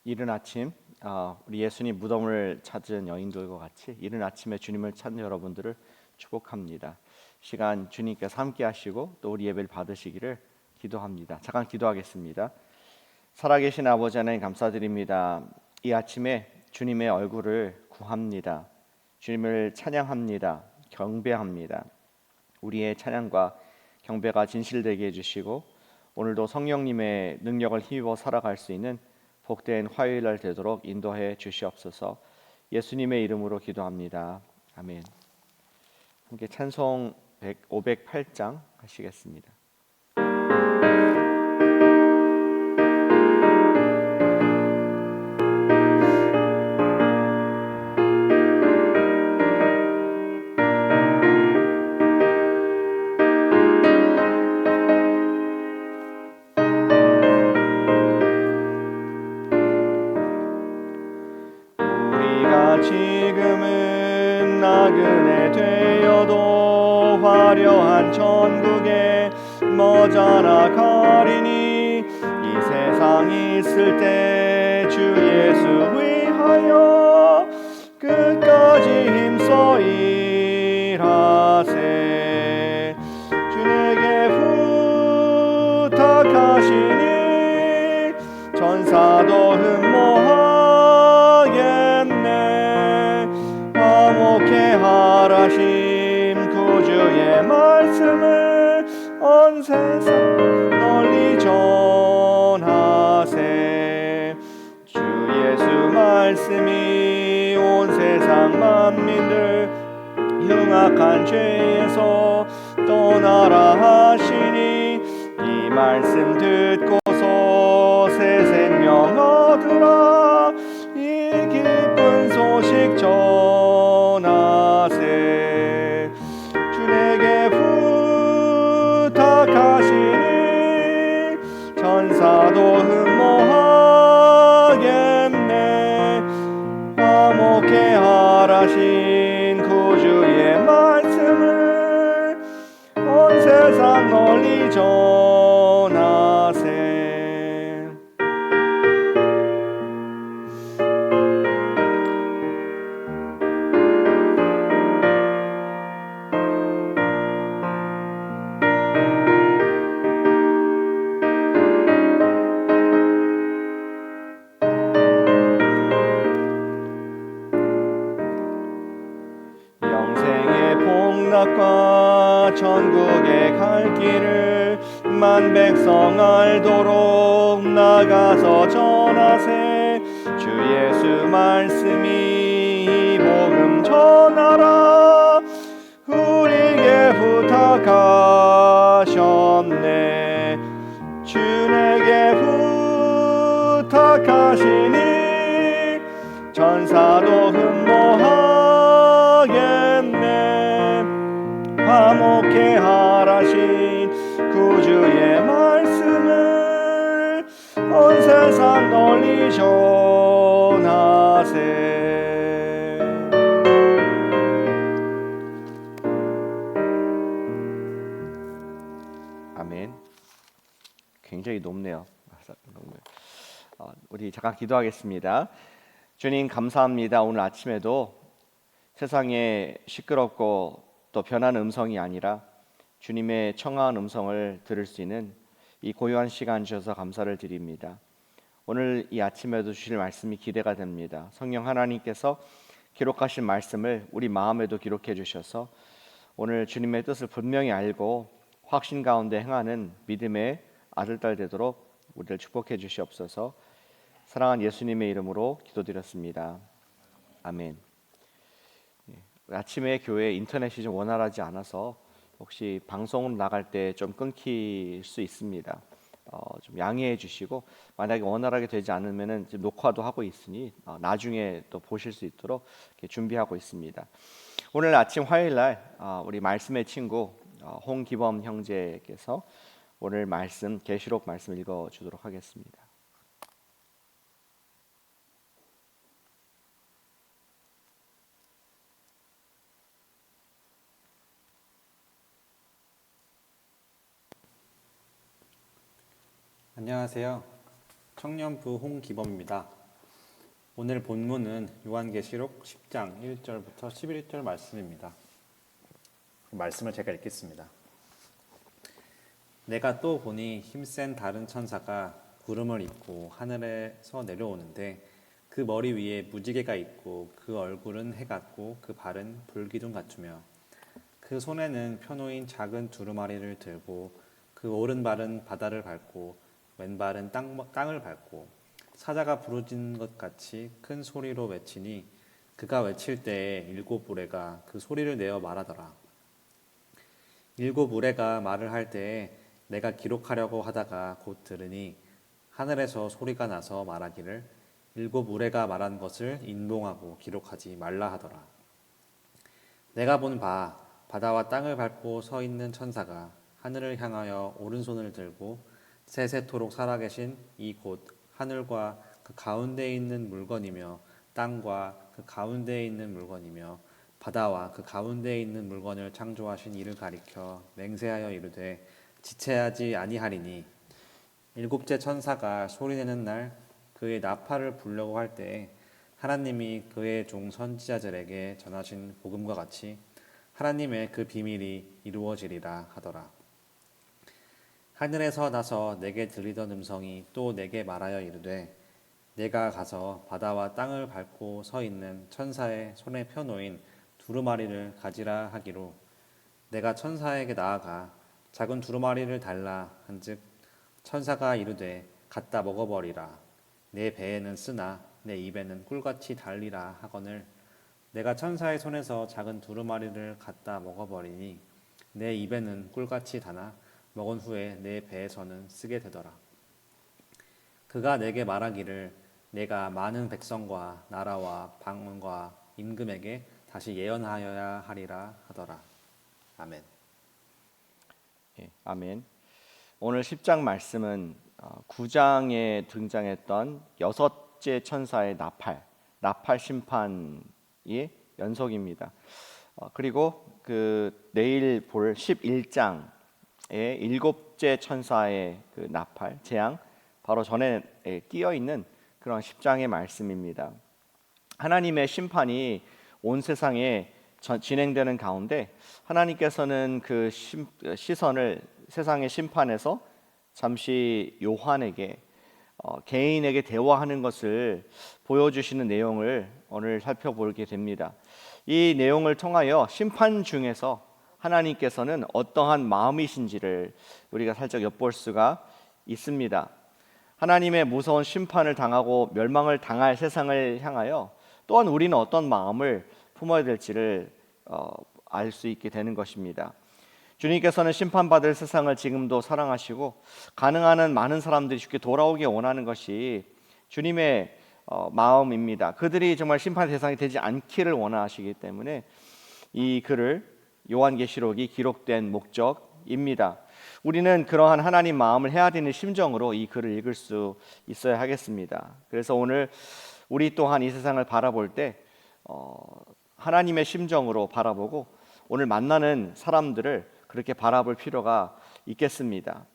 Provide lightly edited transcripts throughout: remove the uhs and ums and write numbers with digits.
이른 아침 우리 예수님 무덤을 찾은 여인들과 같이 이른 아침에 주님을 찾는 여러분들을 축복합니다. 시간 주님께서 함께 하시고 또 우리 예배를 받으시기를 기도합니다. 잠깐 기도하겠습니다. 살아계신 아버지 하나님 감사드립니다. 이 아침에 주님의 얼굴을 구합니다. 주님을 찬양합니다. 경배합니다. 우리의 찬양과 경배가 진실되게 해주시고 오늘도 성령님의 능력을 힘입어 살아갈 수 있는 복된 화요일날 되도록 인도해 주시옵소서. 예수님의 이름으로 기도합니다. 아멘. 함께 찬송 508장 하시겠습니다. 지금은 나그네 되어도 화려한 천국에 머자라 가리니 이 세상 있을 때 주 예수 위하여 끝까지 힘써 일하세. 주에게 부탁하시니 전사도 흠모하겠네. 화목해 하라심 구주의 말씀을 온 세상 널리 전하세. 주 예수 말씀이 온 세상 만민들 흉악한 죄에서 떠나라 하시니 이 말씀 듣고서 새 생명 얻으라. 이 기쁜 소식 전하세. 주에게 부탁하시니 천사도 흠모하겠네. 화목해 하라신 구주의 말씀을 온 세상 널리 전하세. 영생의 복락과 천국에 갈 길을 만 백성 알도록 나가서 전하세. 주 예수 말씀이 이 복음 전하라. 우리에게 부탁하셨네. 주에게 부탁하시니 전사도 흠모하겠네. 화목해 하라신 구주의 말씀을 온 세상 널리 전하세. 아멘. 굉장히 높네요. 우리 잠깐 기도하겠습니다. 주님 감사합니다. 오늘 아침에도 세상에 시끄럽고 또 변한 음성이 아니라 주님의 청아한 음성을 들을 수 있는 이 고요한 시간 주셔서 감사를 드립니다. 오늘 이 아침에도 주실 말씀이 기대가 됩니다. 성령 하나님께서 기록하신 말씀을 우리 마음에도 기록해 주셔서 오늘 주님의 뜻을 분명히 알고 확신 가운데 행하는 믿음의 아들, 딸 되도록 우리를 축복해 주시옵소서. 사랑하는 예수님의 이름으로 기도드렸습니다. 아멘. 아침에 교회 인터넷이 좀 원활하지 않아서 혹시 방송 나갈 때 좀 끊길 수 있습니다. 좀 양해해 주시고 만약에 원활하게 되지 않으면은 지금 녹화도 하고 있으니 나중에 또 보실 수 있도록 이렇게 준비하고 있습니다. 오늘 아침 화요일 날 우리 말씀의 친구 홍기범 형제께서 오늘 말씀 계시록 말씀 읽어 주도록 하겠습니다. 안녕하세요. 청년부 홍기범입니다. 오늘 본문은 요한계시록 10장 1절부터 11절 말씀입니다. 말씀을 제가 읽겠습니다. 내가 또 보니 힘센 다른 천사가 구름을 입고 하늘에서 내려오는데 그 머리 위에 무지개가 있고 그 얼굴은 해 같고 그 발은 불기둥 같으며 그 손에는 펴놓인 작은 두루마리를 들고 그 오른발은 바다를 밟고 왼발은 땅을 밟고 사자가 부르짖는 것 같이 큰 소리로 외치니 그가 외칠 때에 일곱 우레가 그 소리를 내어 말하더라. 일곱 우레가 말을 할 때에 내가 기록하려고 하다가 곧 들으니 하늘에서 소리가 나서 말하기를 일곱 우레가 말한 것을 인봉하고 기록하지 말라 하더라. 내가 본 바다와 땅을 밟고 서 있는 천사가 하늘을 향하여 오른손을 들고 세세토록 살아계신 이 곧 하늘과 그 가운데에 있는 물건이며 땅과 그 가운데에 있는 물건이며 바다와 그 가운데에 있는 물건을 창조하신 이를 가리켜 맹세하여 이르되 지체하지 아니하리니 일곱째 천사가 소리내는 날 그의 나팔을 불려고 할 때에 하나님이 그의 종 선지자들에게 전하신 복음과 같이 하나님의 그 비밀이 이루어지리라 하더라. 하늘에서 나서 내게 들리던 음성이 또 내게 말하여 이르되 내가 가서 바다와 땅을 밟고 서 있는 천사의 손에 펴놓인 두루마리를 가지라 하기로 내가 천사에게 나아가 작은 두루마리를 달라 한즉 천사가 이르되 갖다 먹어버리라. 내 배에는 쓰나 내 입에는 꿀같이 달리라 하거늘 내가 천사의 손에서 작은 두루마리를 갖다 먹어버리니 내 입에는 꿀같이 다나 먹은 후에 내 배에서는 쓰게 되더라. 그가 내게 말하기를 내가 많은 백성과 나라와 방언과 임금에게 다시 예언하여야 하리라 하더라. 아멘. 예, 아멘. 오늘 10장 말씀은 9장에 등장했던 여섯째 천사의 나팔 심판의 연속입니다. 그리고 그 내일 볼 11장의 일곱째 천사의 그 나팔 재앙 바로 전에 끼어 있는 그런 10장의 말씀입니다. 하나님의 심판이 온 세상에 진행되는 가운데 하나님께서는 그 시선을 세상의 심판에서 잠시 요한에게 개인에게 대화하는 것을 보여주시는 내용을 오늘 살펴보게 됩니다. 이 내용을 통하여 심판 중에서 하나님께서는 어떠한 마음이신지를 우리가 살짝 엿볼 수가 있습니다. 하나님의 무서운 심판을 당하고 멸망을 당할 세상을 향하여 또한 우리는 어떤 마음을 품어야 될지를 알 수 있게 되는 것입니다. 주님께서는 심판받을 세상을 지금도 사랑하시고 가능한 한 많은 사람들이 주께 돌아오게 원하는 것이 주님의 마음입니다. 그들이 정말 심판 대상이 되지 않기를 원하시기 때문에 이 글을 요한계시록이 기록된 목적입니다. 우리는 그러한 하나님 마음을 해야 되는 심정으로 이 글을 읽을 수 있어야 하겠습니다. 그래서 오늘 우리 또한 이 세상을 바라볼 때 하나님의 심정으로 바라보고 오늘 만나는 사람들을 그렇게 바라볼 필요가 있겠습니다.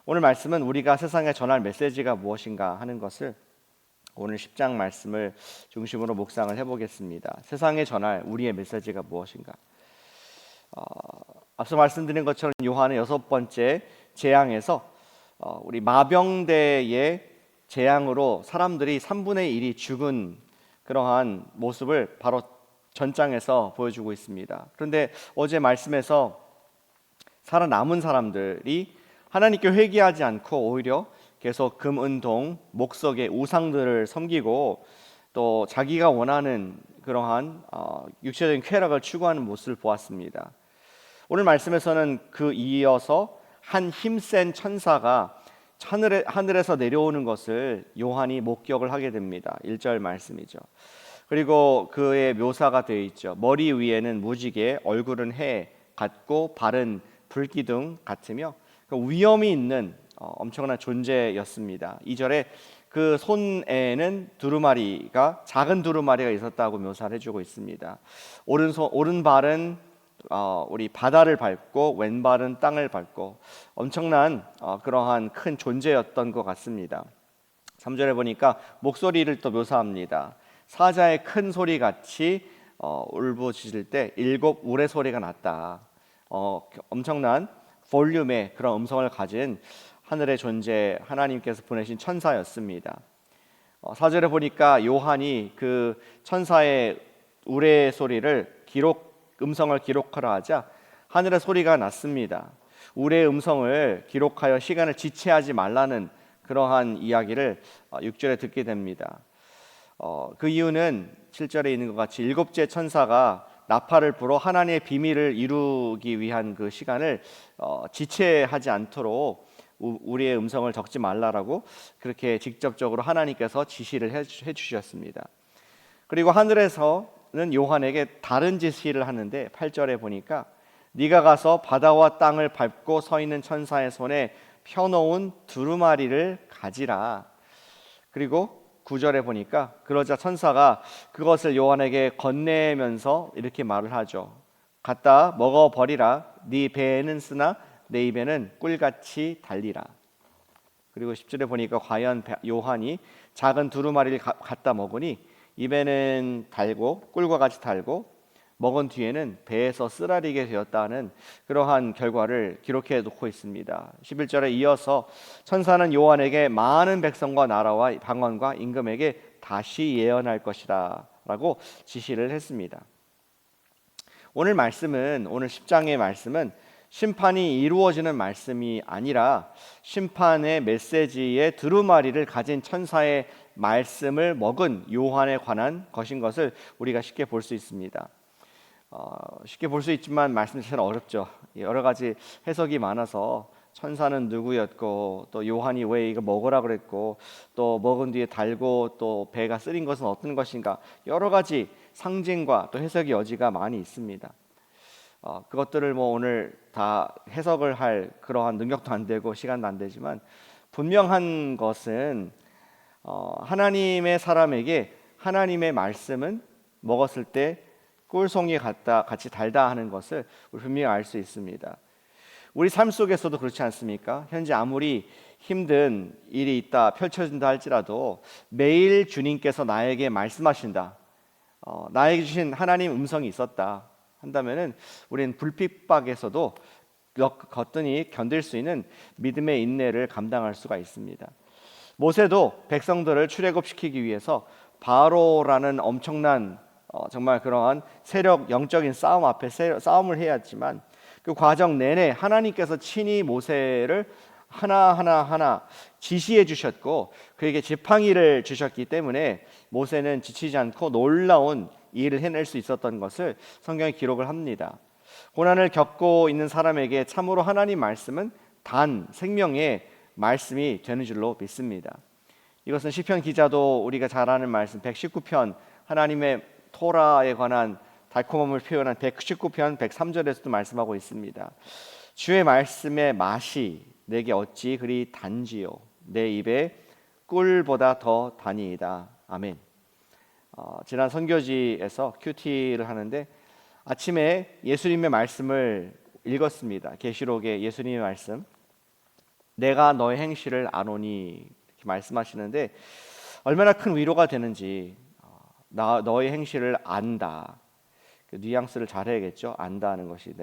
오늘 말씀은 우리가 세상에 전할 메시지가 무엇인가 하는 것을 오늘 10장 말씀을 중심으로 묵상을 해보겠습니다. 세상에 전할 우리의 메시지가 무엇인가? 앞서 말씀드린 것처럼 요한의 6번째 재앙에서 우리 마병대의 재앙으로 사람들이 3분의 1이 죽은 그러한 모습을 바로 전장에서 보여주고 있습니다. 그런데 어제 말씀에서 살아남은 사람들이 하나님께 회개하지 않고 오히려 계속 금, 은, 동, 목석의 우상들을 섬기고 또 자기가 원하는 그러한 육체적인 쾌락을 추구하는 모습을 보았습니다. 오늘 말씀에서는 그 이어서 한 힘센 천사가 하늘에서 내려오는 것을 요한이 목격을 하게 됩니다. 1절 말씀이죠. 그리고 그의 묘사가 되어 있죠. 머리 위에는 무지개, 얼굴은 해 같고 발은 불기둥 같으며 위엄이 있는 엄청난 존재였습니다. 2절에 그 손에는 두루마리가 작은 두루마리가 있었다고 묘사를 해주고 있습니다. 오른발은 우리 바다를 밟고 왼발은 땅을 밟고 엄청난 그러한 큰 존재였던 것 같습니다. 3절에 보니까 목소리를 또 묘사합니다. 사자의 큰 소리 같이 울부짖을 때 7 울의 소리가 났다. 엄청난 볼륨의 그런 음성을 가진 하늘의 존재 하나님께서 보내신 천사였습니다. 4절에 보니까 요한이 그 천사의 울의 소리를 음성을 기록하라 하자 하늘의 소리가 났습니다. 울의 음성을 기록하여 시간을 지체하지 말라는 그러한 이야기를 6절에 듣게 됩니다. 그 이유는 7절에 있는 것 같이 7째 천사가 나팔을 불어 하나님의 비밀을 이루기 위한 그 시간을 지체하지 않도록 우리의 음성을 적지 말라라고 그렇게 직접적으로 하나님께서 지시를 해주셨습니다. 그리고 하늘에서는 요한에게 다른 지시를 하는데 8절에 보니까 네가 가서 바다와 땅을 밟고 서 있는 천사의 손에 펴놓은 두루마리를 가지라. 그리고 9절에 보니까 그러자 천사가 그것을 요한에게 건네면서 이렇게 말을 하죠. 갖다 먹어버리라. 네 배에는 쓰나 내 입에는 꿀같이 달리라. 그리고 10절에 보니까 과연 요한이 작은 두루마리를 갖다 먹으니 입에는 달고 꿀과 같이 달고 먹은 뒤에는 배에서 쓰라리게 되었다는 그러한 결과를 기록해 놓고 있습니다. 11절에 이어서 천사는 요한에게 많은 백성과 나라와 방언과 임금에게 다시 예언할 것이라 라고 지시를 했습니다. 오늘 10장의 말씀은 심판이 이루어지는 말씀이 아니라 심판의 메시지의 두루마리를 가진 천사의 말씀을 먹은 요한에 관한 것인 것을 우리가 쉽게 볼 수 있습니다. 쉽게 볼 수 있지만 말씀 자체는 어렵죠. 여러 가지 해석이 많아서 천사는 누구였고 또 요한이 왜 이거 먹으라 그랬고 또 먹은 뒤에 달고 또 배가 쓰린 것은 어떤 것인가, 여러 가지 상징과 또 해석의 여지가 많이 있습니다. 그것들을 오늘 다 해석을 할 그러한 능력도 안 되고 시간도 안 되지만 분명한 것은 하나님의 사람에게 하나님의 말씀은 먹었을 때 꿀송이 같이 달다 하는 것을 우리 분명히 알 수 있습니다. 우리 삶 속에서도 그렇지 않습니까? 현재 아무리 힘든 일이 있다 펼쳐진다 할지라도 매일 주님께서 나에게 말씀하신다, 나에게 주신 하나님 음성이 있었다 한다면은 우리는 불핍박에서도 거뜬히 견딜 수 있는 믿음의 인내를 감당할 수가 있습니다. 모세도 백성들을 출애굽시키기 위해서 바로라는 엄청난 정말 그러한 세력, 영적인 싸움 앞에 싸움을 해야 했지만 그 과정 내내 하나님께서 친히 모세를 하나하나 지시해 주셨고 그에게 지팡이를 주셨기 때문에 모세는 지치지 않고 놀라운 일을 해낼 수 있었던 것을 성경에 기록을 합니다. 고난을 겪고 있는 사람에게 참으로 하나님 말씀은 단 생명의 말씀이 되는 줄로 믿습니다. 이것은 시편 기자도 우리가 잘 아는 말씀 119편 하나님의 토라에 관한 달콤함을 표현한 119편 103절에서도 말씀하고 있습니다. 주의 말씀의 맛이 내게 어찌 그리 단지요 내 입에 꿀보다 더 다니이다. 아멘. 지난 선교지에서 큐티를 하는데 아침에 예수님의 말씀을 읽었습니다. 계시록의 예수님의 말씀, 내가 너의 행실을 아노니 이렇게 말씀하시는데 얼마나 큰 위로가 되는지, 너의 행실을 안다. 그 뉘앙스를 잘해야겠죠. 안다는 것이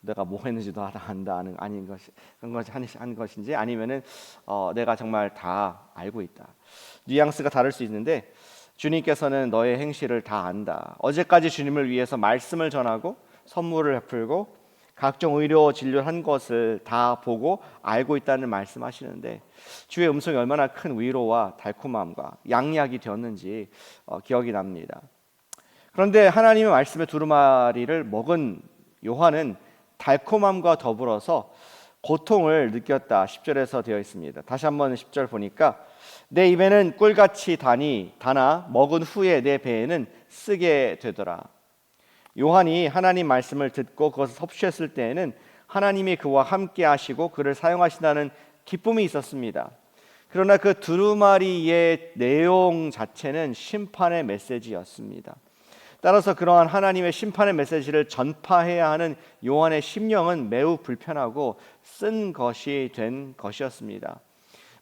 내가 뭐 했는지도 안다는 아닌 것이 한 것인지 아니면은 내가 정말 다 알고 있다. 뉘앙스가 다를 수 있는데 주님께서는 너의 행실을 다 안다. 어제까지 주님을 위해서 말씀을 전하고 선물을 베풀고 각종 의료 진료한 것을 다 보고 알고 있다는 말씀하시는데 주의 음성이 얼마나 큰 위로와 달콤함과 양약이 되었는지 기억이 납니다. 그런데 하나님의 말씀의 두루마리를 먹은 요한은 달콤함과 더불어서 고통을 느꼈다. 10절에서 되어 있습니다. 다시 한번 10절 보니까 내 입에는 꿀같이 다나 먹은 후에 내 배에는 쓰게 되더라. 요한이 하나님 말씀을 듣고 그것을 섭취했을 때에는 하나님이 그와 함께 하시고 그를 사용하신다는 기쁨이 있었습니다. 그러나 그 두루마리의 내용 자체는 심판의 메시지였습니다. 따라서 그러한 하나님의 심판의 메시지를 전파해야 하는 요한의 심령은 매우 불편하고 쓴 것이 된 것이었습니다.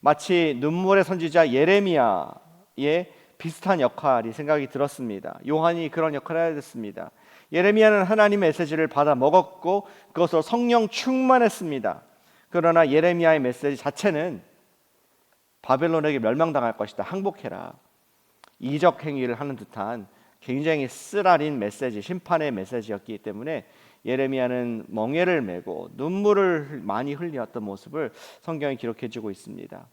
마치 눈물의 선지자 예레미야의 비슷한 역할이 생각이 들었습니다. 요한이 그런 역할을 해야 됐습니다. 예레미야는 하나님의 메시지를 받아 먹었고 그것으로 성령 충만했습니다. 그러나 예레미야의 메시지 자체는 바벨론에게 멸망당할 것이다, 항복해라, 이적 행위를 하는 듯한 굉장히 쓰라린 메시지, 심판의 메시지였기 때문에 예레미야는 멍에를 메고 눈물을 많이 흘렸던 모습을 성경이 기록해주고 있습니다.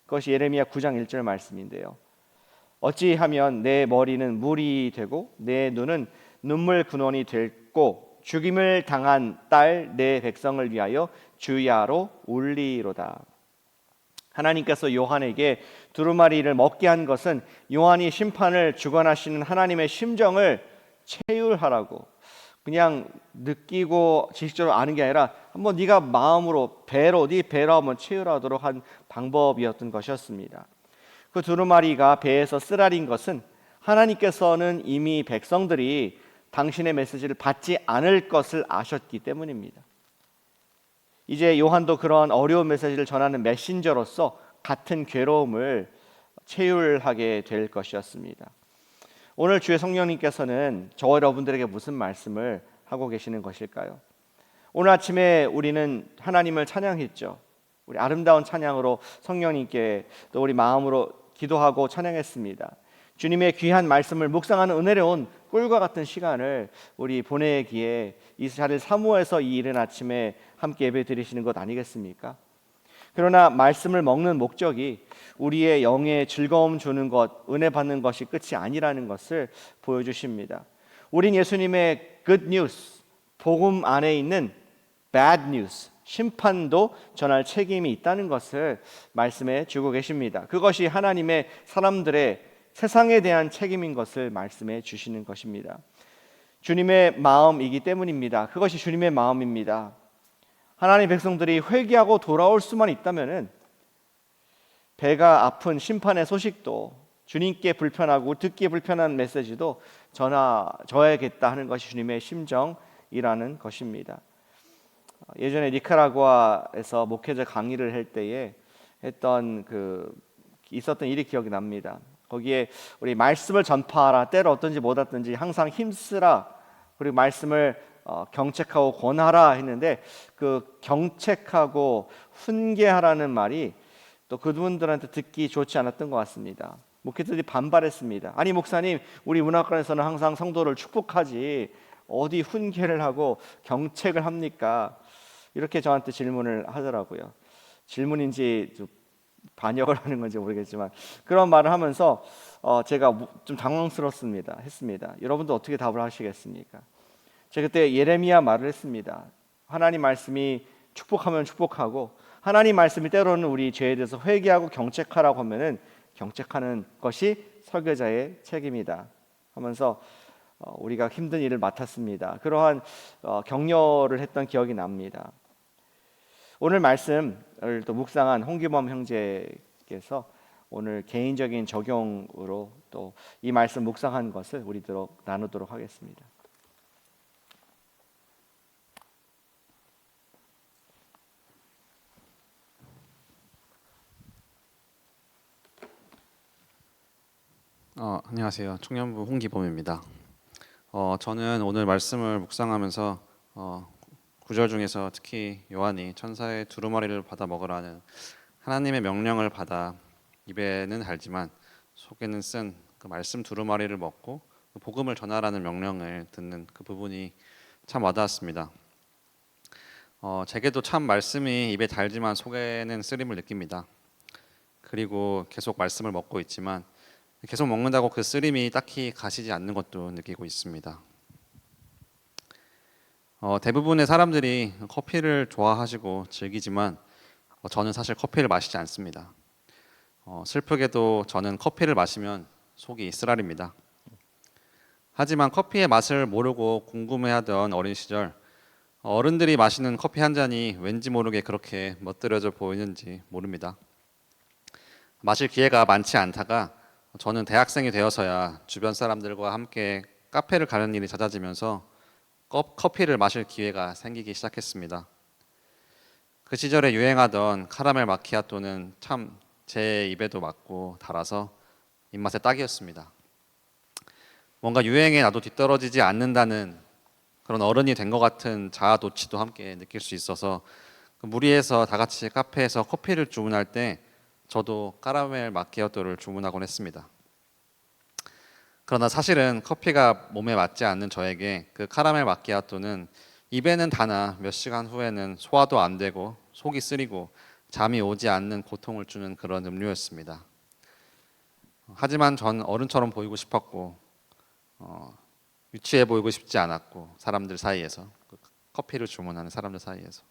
그것이 예레미야 9장 1절 말씀인데요. 어찌하면 내 머리는 물이 되고 내 눈은 눈물 근원이 됐고 죽임을 당한 딸 내 백성을 위하여 주야로 울리로다. 하나님께서 요한에게 두루마리를 먹게 한 것은 요한이 심판을 주관하시는 하나님의 심정을 체휼하라고, 그냥 느끼고 지식적으로 아는 게 아니라 한번 네가 마음으로 배로, 네 배로 한번 체휼하도록 한 방법이었던 것이었습니다. 그 두루마리가 배에서 쓰라린 것은 하나님께서는 이미 백성들이 당신의 메시지를 받지 않을 것을 아셨기 때문입니다. 이제 요한도 그런 어려운 메시지를 전하는 메신저로서 같은 괴로움을 체휼하게 될 것이었습니다. 오늘 주의 성령님께서는 저와 여러분들에게 무슨 말씀을 하고 계시는 것일까요? 오늘 아침에 우리는 하나님을 찬양했죠. 우리 아름다운 찬양으로 성령님께 또 우리 마음으로 기도하고 찬양했습니다. 주님의 귀한 말씀을 묵상하는 은혜로운 꿀과 같은 시간을 우리 보내기에 이 자리를 사모해서 이 이른 아침에 함께 예배 드리시는 것 아니겠습니까? 그러나 말씀을 먹는 목적이 우리의 영에 즐거움 주는 것, 은혜 받는 것이 끝이 아니라는 것을 보여주십니다. 우린 예수님의 good news, 복음 안에 있는 bad news, 심판도 전할 책임이 있다는 것을 말씀해 주고 계십니다. 그것이 하나님의 사람들의 세상에 대한 책임인 것을 말씀해 주시는 것입니다. 주님의 마음이기 때문입니다. 그것이 주님의 마음입니다. 하나님 백성들이 회개하고 돌아올 수만 있다면은 배가 아픈 심판의 소식도, 주님께 불편하고 듣기 불편한 메시지도 전해야겠다 하는 것이 주님의 심정이라는 것입니다. 예전에 니카라구아에서 목회자 강의를 할 때에 있었던 일이 기억이 납니다. 거기에 우리 말씀을 전파하라, 때로 어떤지 못하든지 항상 힘쓰라, 그리고 말씀을 경책하고 권하라 했는데 그 경책하고 훈계하라는 말이 또 그분들한테 듣기 좋지 않았던 것 같습니다. 목회자들이 반발했습니다. 아니 목사님, 우리 문화권에서는 항상 성도를 축복하지 어디 훈계를 하고 경책을 합니까? 이렇게 저한테 질문을 하더라고요. 질문인지 좀 반역을 하는 건지 모르겠지만 그런 말을 하면서 제가 좀 했습니다. 여러분도 어떻게 답을 하시겠습니까? 제가 그때 예레미야 말을 했습니다. 하나님 말씀이 축복하면 축복하고 하나님 말씀이 때로는 우리 죄에 대해서 회개하고 경책하라고 하면은 경책하는 것이 설교자의 책임이다 하면서 우리가 힘든 일을 맡았습니다. 그러한 격려를 했던 기억이 납니다. 오늘 말씀을 또 묵상한 홍기범 형제께서 오늘 개인적인 적용으로 또 이 말씀 묵상한 것을 우리들로 나누도록 하겠습니다. 안녕하세요. 청년부 홍기범입니다. 저는 오늘 말씀을 묵상하면서 구절 중에서 특히 요한이 천사의 두루마리를 받아 먹으라는 하나님의 명령을 받아 입에는 달지만 속에는 쓴 그 말씀 두루마리를 먹고 복음을 전하라는 명령을 듣는 그 부분이 참 와닿았습니다. 제게도 참 말씀이 입에 달지만 속에는 쓰림을 느낍니다. 그리고 계속 말씀을 먹고 있지만 계속 먹는다고 그 쓰림이 딱히 가시지 않는 것도 느끼고 있습니다. 대부분의 사람들이 커피를 좋아하시고 즐기지만 저는 사실 커피를 마시지 않습니다. 슬프게도 저는 커피를 마시면 속이 쓰라립니다. 하지만 커피의 맛을 모르고 궁금해하던 어린 시절 어른들이 마시는 커피 한 잔이 왠지 모르게 그렇게 멋들어져 보이는지 모릅니다. 마실 기회가 많지 않다가 저는 대학생이 되어서야 주변 사람들과 함께 카페를 가는 일이 잦아지면서 커피를 마실 기회가 생기기 시작했습니다. 그 시절에 유행하던 카라멜 마키아토는 참 제 입에도 맞고 달아서 입맛에 딱이었습니다. 뭔가 유행에 나도 뒤떨어지지 않는다는 그런 어른이 된 것 같은 자아 도취도 함께 느낄 수 있어서 그 무리해서 다 같이 카페에서 커피를 주문할 때 저도 카라멜 마키아토를 주문하곤 했습니다. 그러나 사실은 커피가 몸에 맞지 않는 저에게 그 카라멜 마키아토는 입에는 다나 몇 시간 후에는 소화도 안 되고 속이 쓰리고 잠이 오지 않는 고통을 주는 그런 음료였습니다. 하지만 전 어른처럼 보이고 싶었고 유치해 보이고 싶지 않았고 사람들 사이에서 그 커피를 주문하는 사람들 사이에서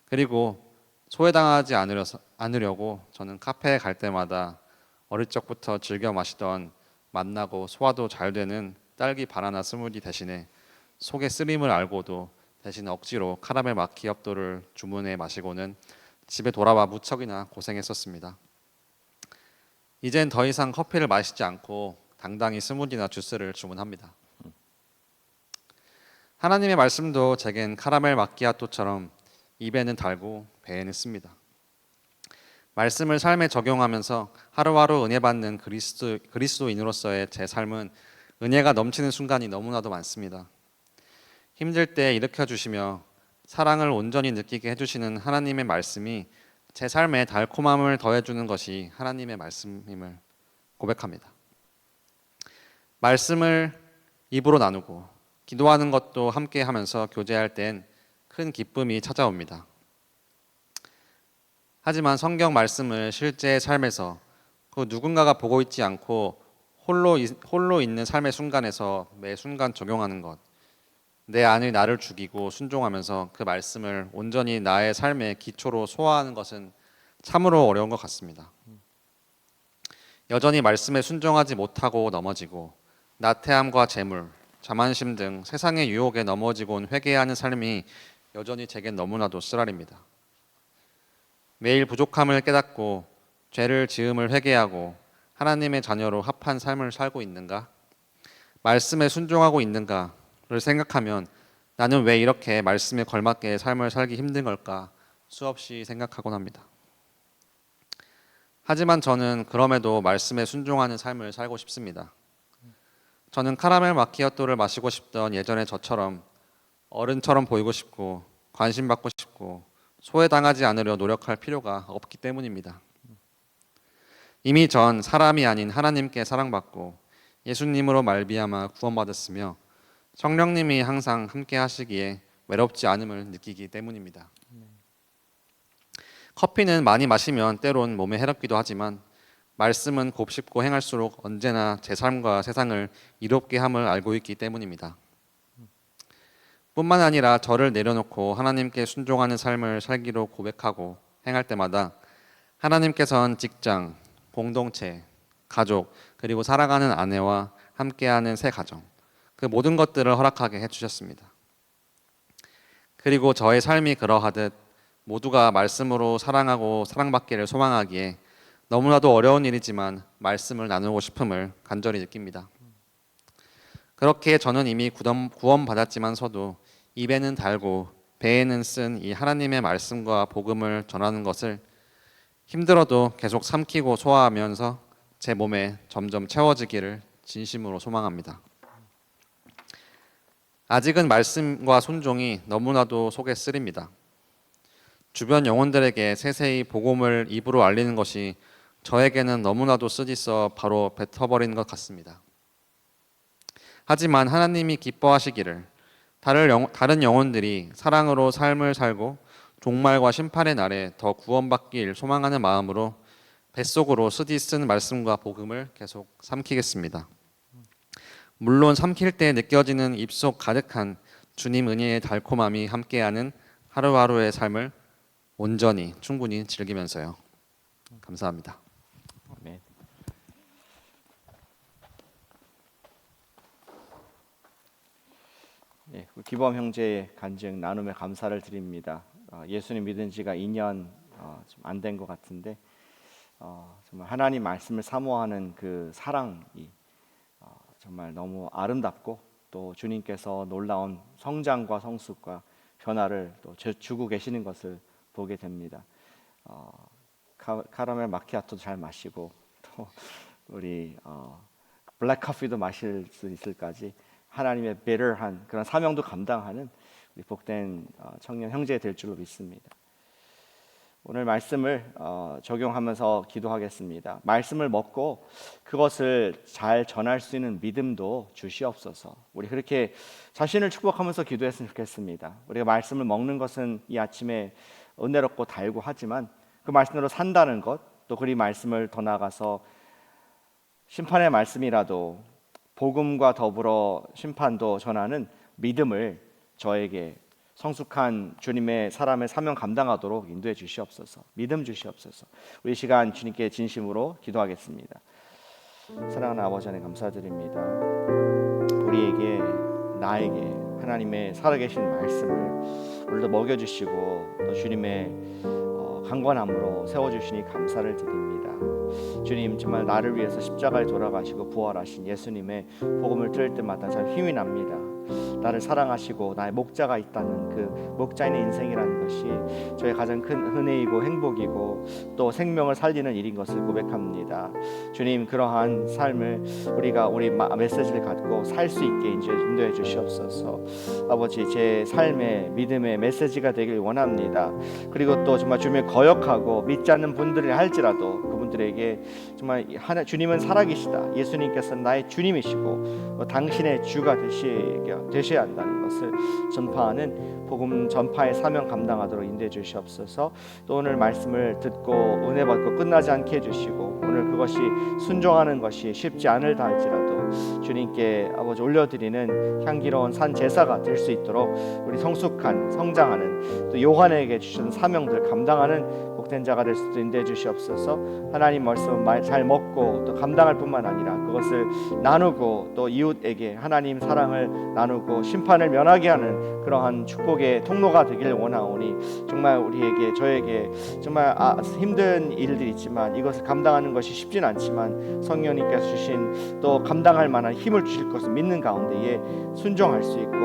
그리고 소외당하지 않으려고 저는 카페에 갈 때마다 어릴 적부터 즐겨 마시던 맛나고 소화도 잘 되는 딸기 바나나 스무디 대신에 속에 쓰림을 알고도 대신 억지로 카라멜 마키아토를 주문해 마시고는 집에 돌아와 무척이나 고생했었습니다. 이젠 더 이상 커피를 마시지 않고 당당히 스무디나 주스를 주문합니다. 하나님의 말씀도 제겐 카라멜 마키아토처럼 입에는 달고 배에는 씁니다. 말씀을 삶에 적용하면서 하루하루 은혜 받는 그리스도인으로서의 제 삶은 은혜가 넘치는 순간이 너무나도 많습니다. 힘들 때 일으켜 주시며 사랑을 온전히 느끼게 해주시는 하나님의 말씀이 제 삶에 달콤함을 더해주는 것이 하나님의 말씀임을 고백합니다. 말씀을 입으로 나누고 기도하는 것도 함께 하면서 교제할 땐 큰 기쁨이 찾아옵니다. 하지만 성경 말씀을 실제 삶에서 그 누군가가 보고 있지 않고 홀로 있는 삶의 순간에서 매 순간 적용하는 것, 내 안의 나를 죽이고 순종하면서 그 말씀을 온전히 나의 삶의 기초로 소화하는 것은 참으로 어려운 것 같습니다. 여전히 말씀에 순종하지 못하고 넘어지고 나태함과 재물, 자만심 등 세상의 유혹에 넘어지곤 회개하는 삶이 여전히 제겐 너무나도 쓰라립니다. 매일 부족함을 깨닫고 죄를 지음을 회개하고 하나님의 자녀로 합한 삶을 살고 있는가? 말씀에 순종하고 있는가를 생각하면 나는 왜 이렇게 말씀에 걸맞게 삶을 살기 힘든 걸까? 수없이 생각하곤 합니다. 하지만 저는 그럼에도 말씀에 순종하는 삶을 살고 싶습니다. 저는 카라멜 마키아토를 마시고 싶던 예전의 저처럼 어른처럼 보이고 싶고 관심 받고 싶고 소외당하지 않으려 노력할 필요가 없기 때문입니다. 이미 전 사람이 아닌 하나님께 사랑받고 예수님으로 말미암아 구원받았으며 성령님이 항상 함께 하시기에 외롭지 않음을 느끼기 때문입니다. 커피는 많이 마시면 때론 몸에 해롭기도 하지만 말씀은 곱씹고 행할수록 언제나 제 삶과 세상을 이롭게 함을 알고 있기 때문입니다. 뿐만 아니라 저를 내려놓고 하나님께 순종하는 삶을 살기로 고백하고 행할 때마다 하나님께서는 직장, 공동체, 가족, 그리고 살아가는 아내와 함께하는 새 가정, 그 모든 것들을 허락하게 해주셨습니다. 그리고 저의 삶이 그러하듯 모두가 말씀으로 사랑하고 사랑받기를 소망하기에 너무나도 어려운 일이지만 말씀을 나누고 싶음을 간절히 느낍니다. 그렇게 저는 이미 구원받았지만서도 입에는 달고 배에는 쓴 이 하나님의 말씀과 복음을 전하는 것을 힘들어도 계속 삼키고 소화하면서 제 몸에 점점 채워지기를 진심으로 소망합니다. 아직은 말씀과 순종이 너무나도 속에 쓰립니다. 주변 영혼들에게 세세히 복음을 입으로 알리는 것이 저에게는 너무나도 쓰디써 바로 뱉어버리는 것 같습니다. 하지만 하나님이 기뻐하시기를 다른 영혼들이 사랑으로 삶을 살고 종말과 심판의 날에 더 구원받길 소망하는 마음으로 뱃속으로 쓰디 쓴 말씀과 복음을 계속 삼키겠습니다. 물론 삼킬 때 느껴지는 입속 가득한 주님 은혜의 달콤함이 함께하는 하루하루의 삶을 온전히 충분히 즐기면서요. 감사합니다. 아멘. 예, 기범 형제의 간증 나눔에 감사를 드립니다. 예수님 믿은 지가 2년 좀 안 된 것 같은데 정말 하나님 말씀을 사모하는 그 사랑이 정말 너무 아름답고 또 주님께서 놀라운 성장과 성숙과 변화를 또 주고 계시는 것을 보게 됩니다. 카라멜 마키아토도 잘 마시고 또 우리 블랙 커피도 마실 수 있을까지 하나님의 bitter한 그런 사명도 감당하는 우리 복된 청년 형제 될 줄로 믿습니다. 오늘 말씀을 적용하면서 기도하겠습니다. 말씀을 먹고 그것을 잘 전할 수 있는 믿음도 주시옵소서. 우리 그렇게 자신을 축복하면서 기도했으면 좋겠습니다. 우리가 말씀을 먹는 것은 이 아침에 은혜롭고 달고 하지만 그 말씀으로 산다는 것, 또 그 말씀을 더 나아가서 심판의 말씀이라도 복음과 더불어 심판도 전하는 믿음을 저에게 성숙한 주님의 사람의 사명 감당하도록 인도해 주시옵소서. 믿음 주시옵소서. 우리 시간 주님께 진심으로 기도하겠습니다. 사랑하는 아버지 하나님 감사드립니다. 우리에게 나에게 하나님의 살아계신 말씀을 오늘도 먹여주시고 또 주님의 강권함으로 세워주시니 감사를 드립니다. 주님 정말 나를 위해서 십자가에 돌아가시고 부활하신 예수님의 복음을 들을 때마다 참 힘이 납니다. 나를 사랑하시고 나의 목자가 있다는 그 목자인의 인생이라는 것이 저의 가장 큰 은혜이고 행복이고 또 생명을 살리는 일인 것을 고백합니다. 주님 그러한 삶을 우리가 우리 메시지를 갖고 살 수 있게 이제 인도해 주시옵소서. 아버지 제 삶의 믿음의 메시지가 되길 원합니다. 그리고 또 정말 주님을 거역하고 믿지 않는 분들이 할지라도 그분들에게 정말 주님은 살아계시다. 예수님께서는 나의 주님이시고 당신의 주가 되셔야 한다는 것을 전파하는 복음 전파의 사명 감당하도록 인도해 주시옵소서. 또 오늘 말씀을 듣고 은혜 받고 끝나지 않게 해주시고 오늘 그것이 순종하는 것이 쉽지 않을다 할지라도 주님께 아버지 올려드리는 향기로운 산 제사가 될 수 있도록 우리 성숙한 성장하는 또 요한에게 주신 사명들 감당하는 복된 자가 될 수도 인도해 주시옵소서. 하나님 말씀 잘 먹고 또 감당할 뿐만 아니라 그것을 나누고 또 이웃에게 하나님 사랑을 나누고 심판을 면하게 하는 그러한 축복의 통로가 되기를 원하오니 정말 우리에게 저에게 정말 힘든 일들이 있지만 이것을 감당하는 것이 쉽진 않지만 성령님께서 주신 또 감당할 만한 힘을 주실 것을 믿는 가운데에 순종할 수 있고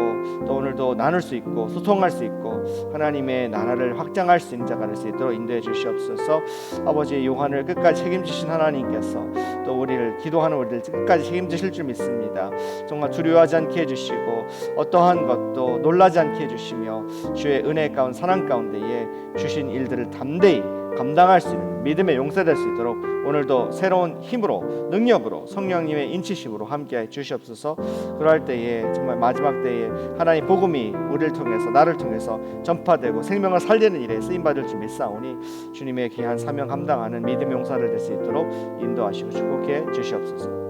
또 오늘도 나눌 수 있고 소통할 수 있고 하나님의 나라를 확장할 수 있는 자가 될 수 있도록 인도해 주시옵소서. 아버지 요한을 끝까지 책임지신 하나님께서 또 우리를 기도하는 우리를 끝까지 책임지실 줄 믿습니다. 정말 두려워하지 않게 해주시고 어떠한 것도 놀라지 않게 해주시며 주의 은혜 가운데 사랑 가운데에 주신 일들을 담대히 감당할 수 있는 믿음의 용사될 수 있도록 오늘도 새로운 힘으로 능력으로 성령님의 인치심으로 함께해 주시옵소서. 그럴 때에 정말 마지막 때에 하나님 복음이 우리를 통해서 나를 통해서 전파되고 생명을 살리는 일에 쓰임받을 줄 믿사오니 주님의 귀한 사명 감당하는 믿음의 용사를 될 수 있도록 인도하시고 축복해 주시옵소서.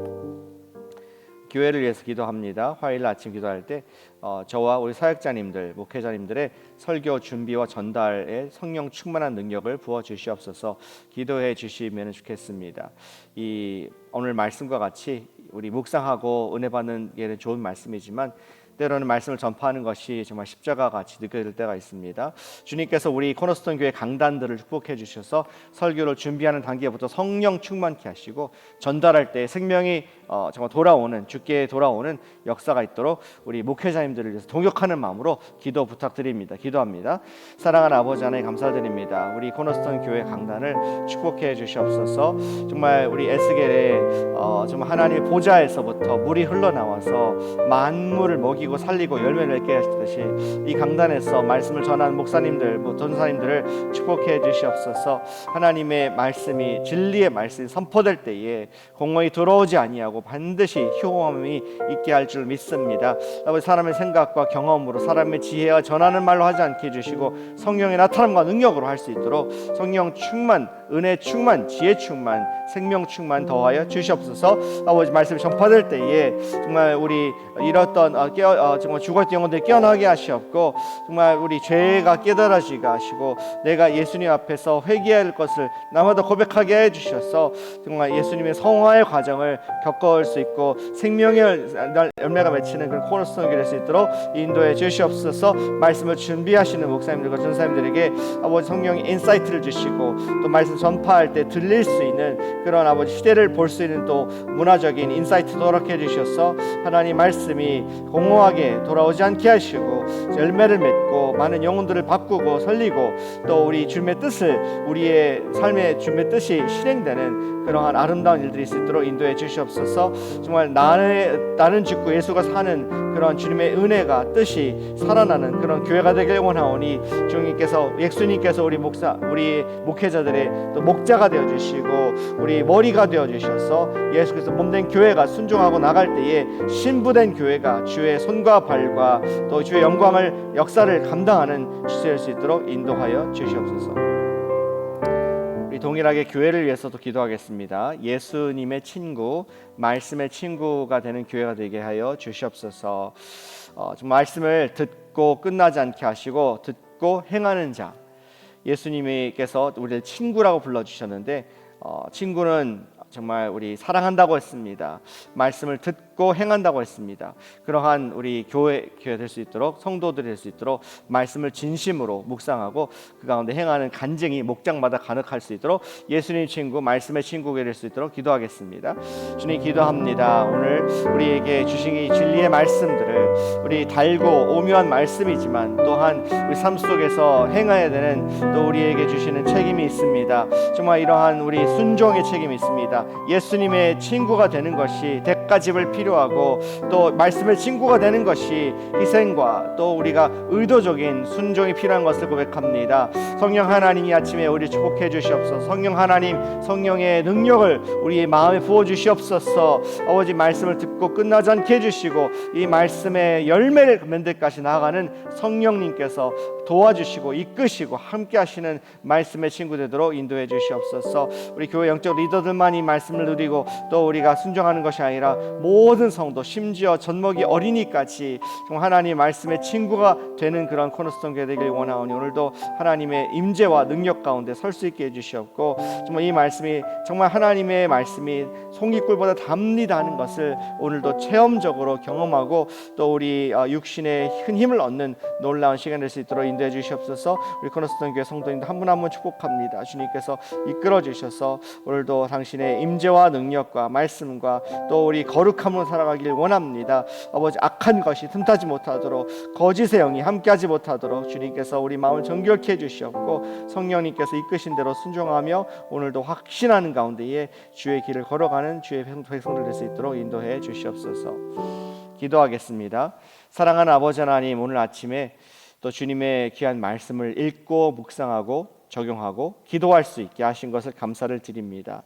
교회를 위해서 기도합니다. 화요일 아침 기도할 때 저와 우리 사역자님들, 목회자님들의 설교 준비와 전달에 성령 충만한 능력을 부어 주시옵소서. 기도해 주시면 좋겠습니다. 이 오늘 말씀과 같이 우리 묵상하고 은혜 받는 게 좋은 말씀이지만 때로는 말씀을 전파하는 것이 정말 십자가 같이 느껴질 때가 있습니다. 주님께서 우리 코너스톤 교회 강단들을 축복해 주셔서 설교를 준비하는 단계부터 성령 충만케 하시고 전달할 때 생명이 정말 돌아오는 주께 돌아오는 역사가 있도록 우리 목회자님들을 위해서 동역하는 마음으로 기도 부탁드립니다. 기도합니다. 사랑하는 아버지 하나님 감사드립니다. 우리 코너스톤 교회 강단을 축복해 주시옵소서. 정말 우리 에스겔의 정말 하나님의 보좌에서부터 물이 흘러나와서 만물을 먹이고 살리고 열매를 맺게 하시듯이 이 강단에서 말씀을 전하는 목사님들, 전사님들을 축복해 주시옵소서. 하나님의 말씀이 진리의 말씀이 선포될 때에 공허히 들어오지 아니하고 반드시 효험이 있게 할 줄 믿습니다. 아버지 사람의 생각과 경험으로 사람의 지혜와 전하는 말로 하지 않게 해주시고 성령의 나타남과 능력으로 할 수 있도록 성령 충만, 은혜 충만, 지혜 충만, 생명 충만 더하여 주시옵소서. 아버지 말씀이 전파될 때에 정말 우리 잃었던 정말 죽었던 영혼들 깨어나게 하시옵고 정말 우리 죄가 깨달아지게 하시고 내가 예수님 앞에서 회개할 것을 나마다 고백하게 해주셔서 정말 예수님의 성화의 과정을 겪어올 수 있고 생명의 열매가 맺히는 그런 코너스톤이 될 수 있도록 인도해 주시옵소서. 말씀을 준비하시는 목사님들과 전사님들에게 아버지 성령의 인사이트를 주시고 또 말씀 말씀 전파할 때 들릴 수 있는 그런 아버지 시대를 볼 수 있는 또 문화적인 인사이트도 허락해 주셔서 하나님 말씀이 공허하게 돌아오지 않게 하시고 열매를 맺고 많은 영혼들을 바꾸고 살리고 또 우리 주님의 뜻을 우리의 삶의 주님의 뜻이 실행되는 그러한 아름다운 일들이 있을 수 있도록 인도해 주시옵소서. 정말 나는 죽고 예수가 사는 그런 주님의 은혜가 뜻이 살아나는 그런 교회가 되길 원하오니 주님께서 예수님께서 우리 목회자들의 또 목자가 되어 주시고 우리 머리가 되어 주셔서 예수께서 몸된 교회가 순종하고 나갈 때에 신부된 교회가 주의 손과 발과 또 주의 영광을 역사를 감당하는 주체 될 수 있도록 인도하여 주시옵소서. 우리 동일하게 교회를 위해서도 기도하겠습니다. 예수님의 친구, 말씀의 친구가 되는 교회가 되게 하여 주시옵소서. 좀 말씀을 듣고 끝나지 않게 하시고 듣고 행하는 자. 예수님께서 우리를 친구라고 불러주셨는데 친구는 정말 우리 사랑한다고 했습니다. 말씀을 듣고 행한다고 했습니다. 그러한 우리 교회 될 수 있도록 성도들이 될 수 있도록 말씀을 진심으로 묵상하고 그 가운데 행하는 간증이 목장마다 가득할 수 있도록 예수님 친구, 말씀의 친구가 될 수 있도록 기도하겠습니다. 주님 기도합니다. 오늘 우리에게 주신 이 진리의 말씀들을 우리 달고 오묘한 말씀이지만 또한 우리 삶 속에서 행해야 되는 또 우리에게 주시는 책임이 있습니다. 정말 이러한 우리 순종의 책임이 있습니다. 예수님의 친구가 되는 것이 대가집을 필요하고 또 말씀의 친구가 되는 것이 희생과 또 우리가 의도적인 순종이 필요한 것을 고백합니다. 성령 하나님이 아침에 우리 축복해 주시옵소서. 성령 하나님, 성령의 능력을 우리의 마음에 부어 주시옵소서. 아버지 말씀을 듣고 끝나지 않게 해주시고 이 말씀의 열매를 맺는 데까지 나아가는 성령님께서 도와주시고 이끄시고 함께 하시는 말씀의 친구 되도록 인도해 주시옵소서. 우리 교회 영적 리더들만 이 말씀을 누리고 또 우리가 순종하는 것이 아니라 모든 성도 심지어 젖먹이 어린이까지 정말 하나님 말씀의 친구가 되는 그런 코너스톤 교회 되길 원하오니 오늘도 하나님의 임재와 능력 가운데 설 수 있게 해주시옵고 정말 이 말씀이 정말 하나님의 말씀이 송이꿀보다 답니다 하는 것을 오늘도 체험적으로 경험하고 또 우리 육신의 큰 힘을 얻는 놀라운 시간 될 수 있도록 인도해 주시옵소서. 우리 코너스톤 교회 성도님들 한 분 한 분 축복합니다. 주님께서 이끌어 주셔서 오늘도 당신의 임재와 능력과 말씀과 또 우리 거룩함으로 살아가길 원합니다. 아버지 악한 것이 틈타지 못하도록 거짓의 영이 함께하지 못하도록 주님께서 우리 마음을 정결케 해주시옵고 성령님께서 이끄신 대로 순종하며 오늘도 확신하는 가운데에 주의 길을 걸어가는 주의 백성들 될 수 있도록 인도해 주시옵소서. 기도하겠습니다. 사랑하는 아버지 하나님, 오늘 아침에 또 주님의 귀한 말씀을 읽고 묵상하고 적용하고 기도할 수 있게 하신 것을 감사를 드립니다.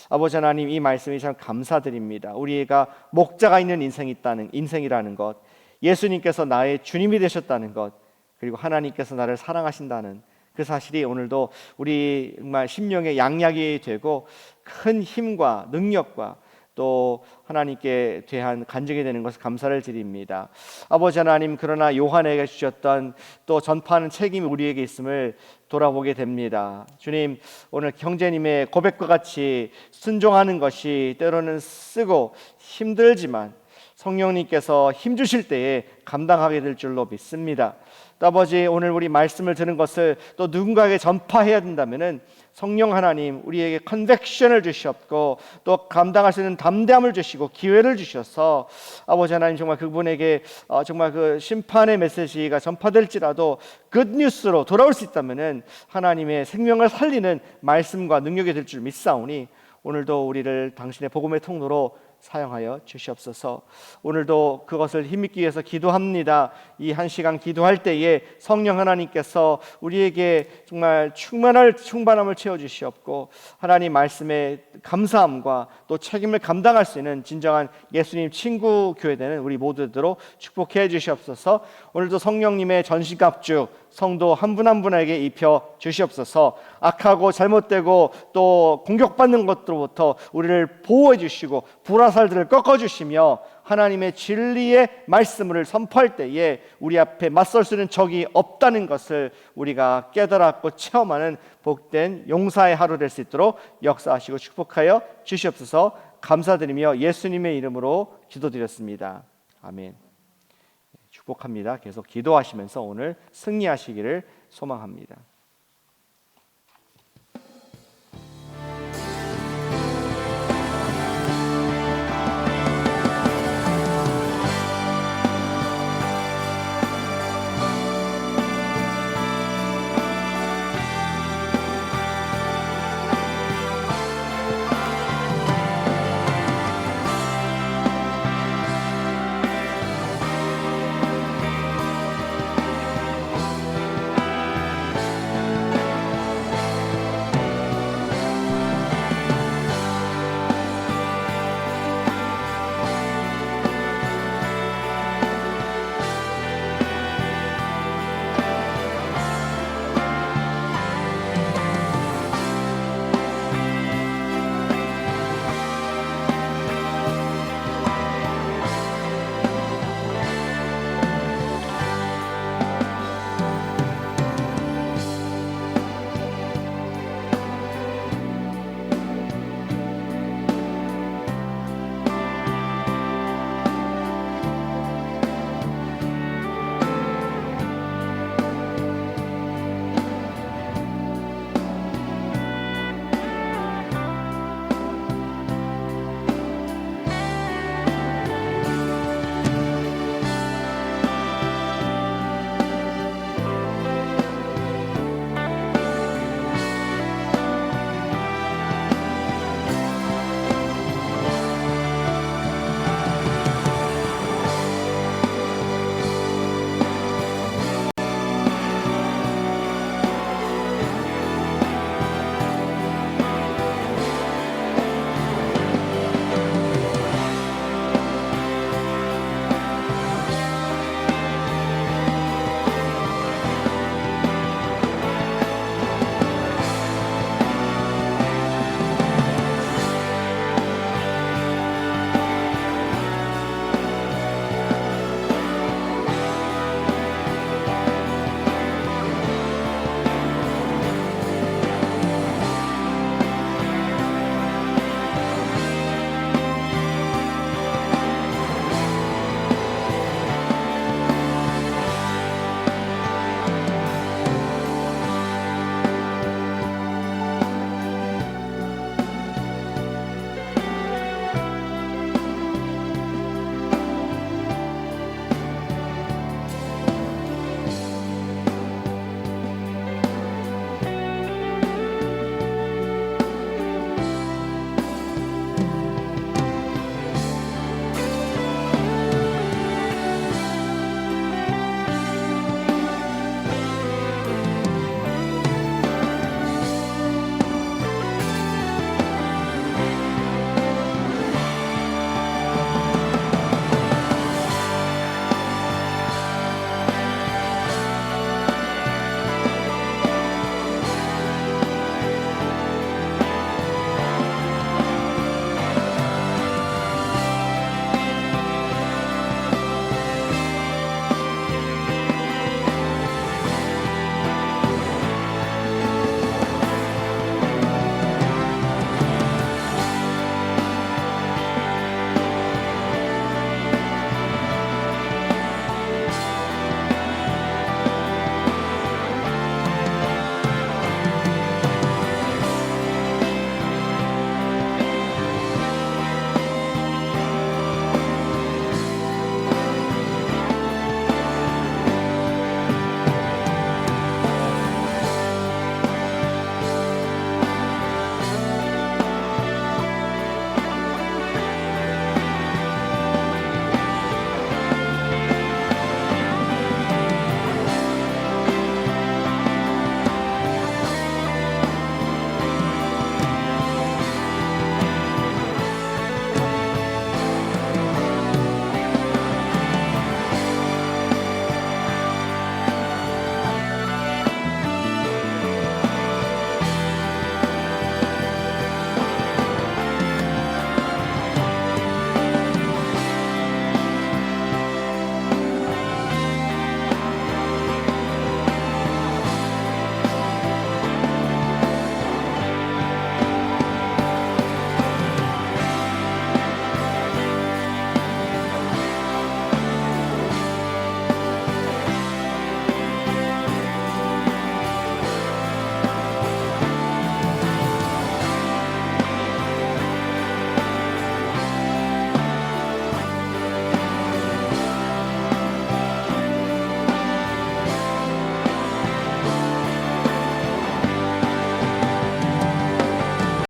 아버지 하나님, 이 말씀이 참 감사드립니다. 우리가 목자가 있는 인생이라는 것, 예수님께서 나의 주님이 되셨다는 것, 그리고 하나님께서 나를 사랑하신다는 그 사실이 오늘도 우리 정말 심령의 양약이 되고 큰 힘과 능력과 또 하나님께 대한 간증이 되는 것을 감사를 드립니다. 아버지 하나님, 그러나 요한에게 주셨던 또 전파하는 책임이 우리에게 있음을 돌아보게 됩니다. 주님, 오늘 형제님의 고백과 같이 순종하는 것이 때로는 쓰고 힘들지만 성령님께서 힘주실 때에 감당하게 될 줄로 믿습니다. 또 아버지, 오늘 우리 말씀을 듣는 것을 또 누군가에게 전파해야 된다면은 성령 하나님 우리에게 컨벡션을 주셨고 또 감당할 수 있는 담대함을 주시고 기회를 주셔서 아버지 하나님 정말 그분에게 정말 그 심판의 메시지가 전파될지라도 굿뉴스로 돌아올 수 있다면은 하나님의 생명을 살리는 말씀과 능력이 될 줄 믿사오니 오늘도 우리를 당신의 복음의 통로로 사용하여 주시옵소서. 오늘도 그것을 힘입기 위해서 기도합니다. 이 한 시간 기도할 때에 성령 하나님께서 우리에게 정말 충만함을 채워주시옵고 하나님 말씀에 감사함과 또 책임을 감당할 수 있는 진정한 예수님 친구 교회 되는 우리 모두들로 축복해 주시옵소서. 오늘도 성령님의 전신갑주 성도 한 분 한 분에게 입혀 주시옵소서. 악하고 잘못되고 또 공격받는 것들로부터 우리를 보호해 주시고 불화살들을 꺾어 주시며 하나님의 진리의 말씀을 선포할 때에 우리 앞에 맞설 수 있는 적이 없다는 것을 우리가 깨달았고 체험하는 복된 용사의 하루 될 수 있도록 역사하시고 축복하여 주시옵소서. 감사드리며 예수님의 이름으로 기도드렸습니다. 아멘. 축복합니다. 계속 기도하시면서 오늘 승리하시기를 소망합니다.